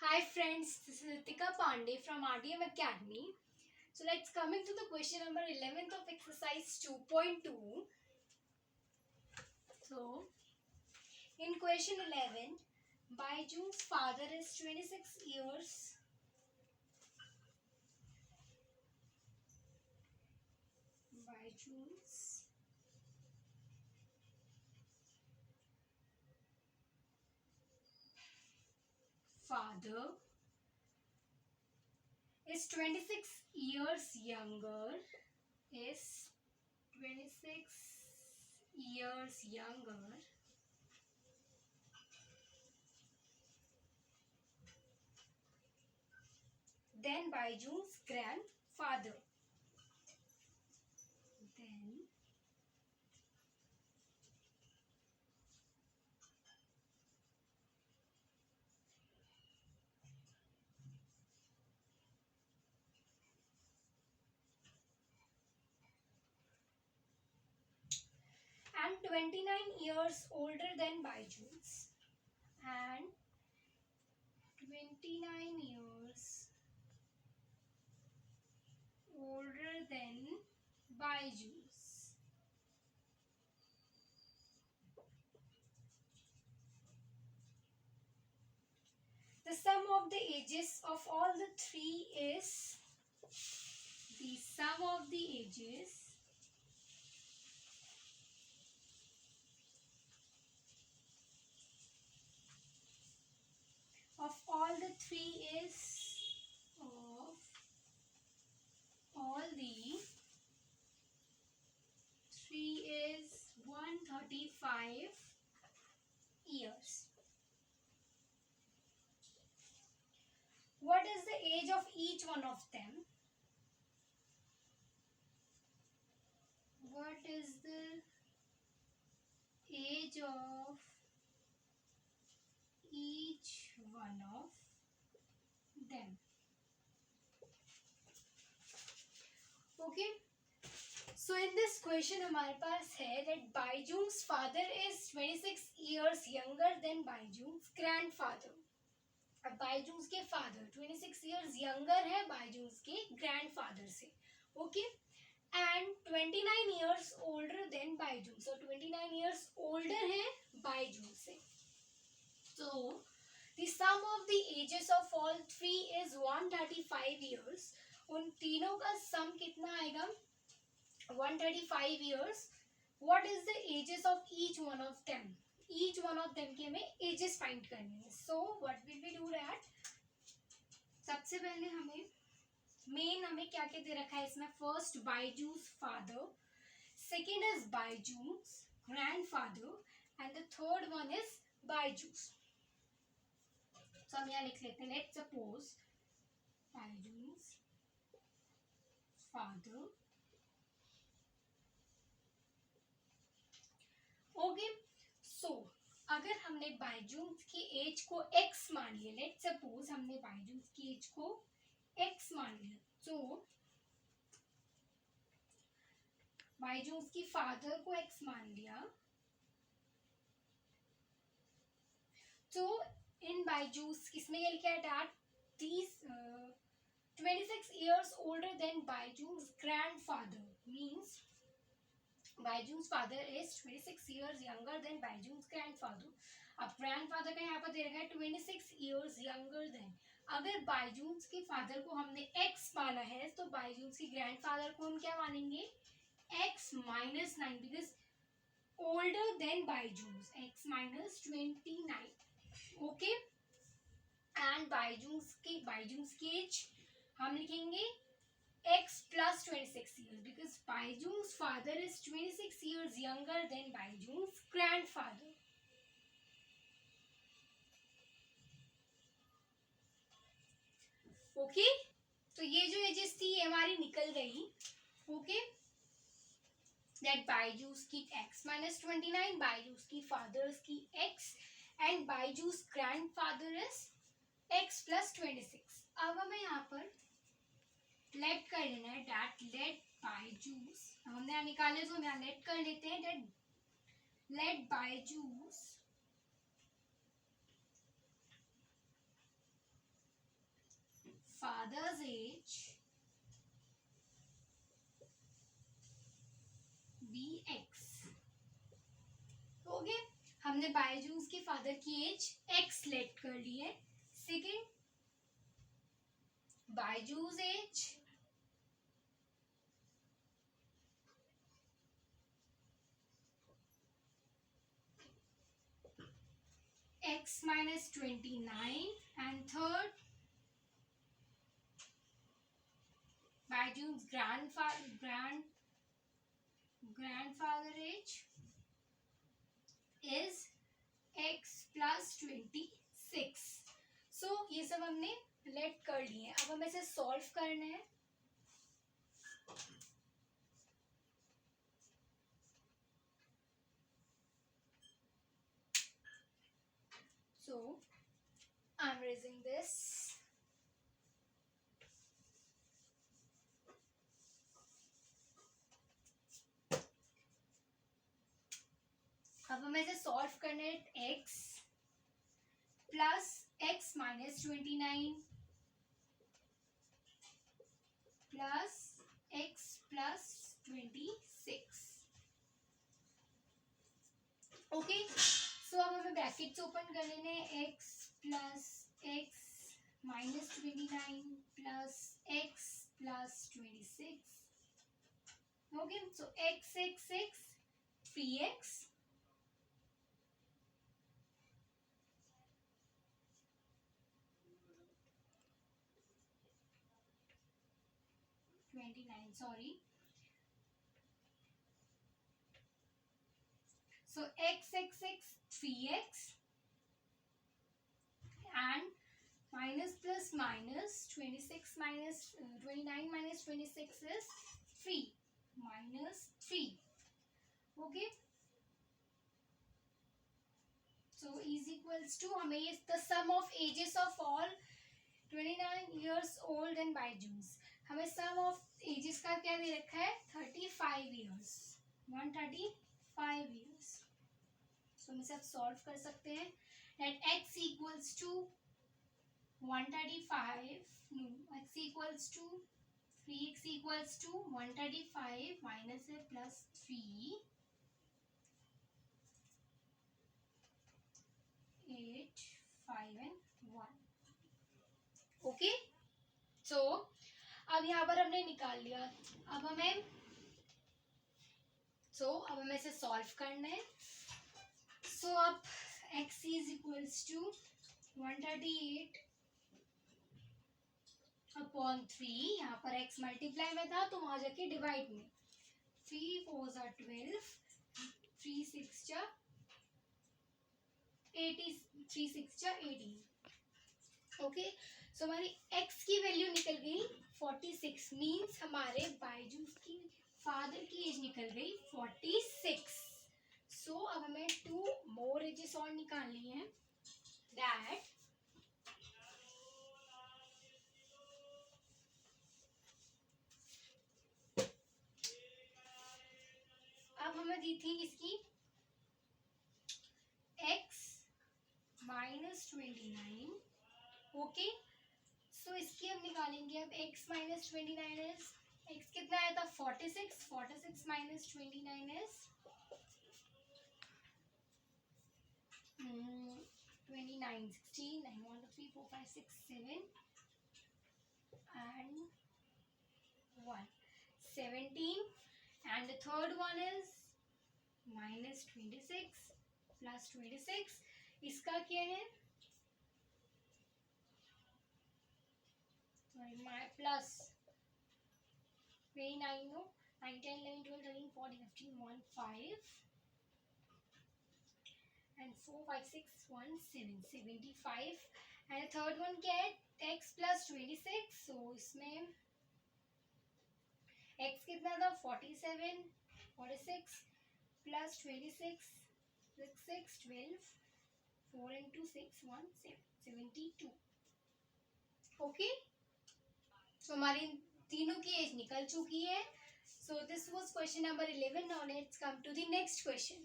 Hi friends, this is Ritika Pandey from RDM Academy. So let's coming to the question number 11th of exercise 2.2. So in question 11, Baiju's father is 26 years. Baiju's father is 26 years younger. Is 26 years younger than Baiju's grandfather. Then and 29 years older than Baiju's and 29 years older than Baiju's. The sum of the ages of all the three is the sum of the ages of all the three is of all the three is 135 years. What is the age of each one of them? What is the age of each one of them? Okay, so in this question हमारे पास है that Baiju's father is 26 years younger than Baiju's grandfather. अब Baiju's के father 26 years younger है Baiju's के grandfather से. Okay, and 29 years older than Baiju's. So 29 years older है Baiju's से. So the sum of the ages of all three is 135 years. उन तीनों का सम कितना आएगा? 135 years. What is the ages of each one of them? Each one of them के हमें ages find करनी है. So what will we do that? सबसे पहले हमें मेन हमें क्या क्या दे रखा है इसमें? First Baiju's father, second is Baiju's grandfather, and the third one is Baiju's. So हम यहाँ लिख लेते हैं. Let's suppose Baiju's father. Okay, सो अगर हमने बाइजूस की एज को x मान लिया, लेट्स सपोज हमने बाइजूस की एज को x मान लिया, तो बाइजूस की फादर को x मान लिया, तो इन बाइजूस इसमें ये लिखा है that these 26 years older than Baiju's grandfather means Baiju's father is 26 years younger than Baiju's grandfather. अब grandfather का यहाँ पर दे रखा है 26 years younger than. अगर Baiju's के father को हमने x माना है तो Baiju's के grandfather को हम क्या मानेंगे? x minus 9 because older than Baiju's. X minus 29. Okay. And Baiju's की age हम लिखेंगे x plus 26 years because Baiju's father is 26 years younger than Baiju's grandfather. Okay, तो ये जो एजेस थी ये हमारी निकल गई. Okay, that Baiju's की x minus 29, Baiju's की fathers की x and Baiju's grandfather is x plus 26. अब हमें यहाँ पर लेट कर लेना है डैट लेट Baiju's. हमने यहाँ निकाले तो हम यहाँ लेट कर लेते हैं that let Baiju's father's age be x. Okay, हमने बायजूस के फादर की एज x लेट कर ली है. Second, Baiju's age x minus 29, and third, Baijun's grandfather age is x plus 26. So ये सब हमने लेट कर लिए. अब हमें इसे सॉल्व करना है. So I'm raising this. अब हमें इसे सॉल्व करना है. x plus x minus 29 plus x plus 26. Okay, so अब हमें ब्रैकेट्स ओपन कर लेने हैं. x plus x minus 29 plus x plus 26. Okay, so x x x 3x sorry. So x x x 3x and minus plus minus 26 minus 29 minus 26 is 3 minus 3. Okay, so is equals to हमें ये the sum of ages of all 29 years old and Baijun's. हमें sum of ages का क्या दे रखा है? 35 years. 135 years. So हम इसे अब सॉल्व कर सकते हैं. That x equals to 135. No, x equals to 3x equals to 135 minus a plus 3. 8, 5 and 1. Okay, so अब यहाँ पर हमने निकाल लिया. अब हमें इसे सॉल्व करना है. सो अब x is equals to 138 upon 3. यहाँ पर x मल्टीप्लाई में था तो वहां जाके डिवाइड में. 3 4 जा 12, 3 6 जा 80, 3 6 जा 18. ओके, सो हमारी x की वैल्यू निकल गई 46. मीन्स हमारे बायजूस की फादर की एज निकल गई 46. सो अब हमें 2 मोर एजेस और निकालनी है. दैट अब हमें दी थी इसकी x माइनस 29. ओके, सो इसकी हम निकालेंगे. अब x माइनस 29 इज x कितना आया था? 46. 46 minus 29 is 29. 16 9 1 2 3 4 5 6 7 and 1 17. And the third one is minus 26 plus 26. इसका क्या है? My plus 29, no, 9 10 11 12 13 14 15 1 5 and 4 5 6 1 7 75. and the third one क्या है? x plus 26. so इसमें x कितना था? 47 46 plus 26 6 6 12 4 into 6 1 7 72. ओके, सो हमारी तीनों की एज निकल चुकी है. So this was question number 11. Now let's come to the next question.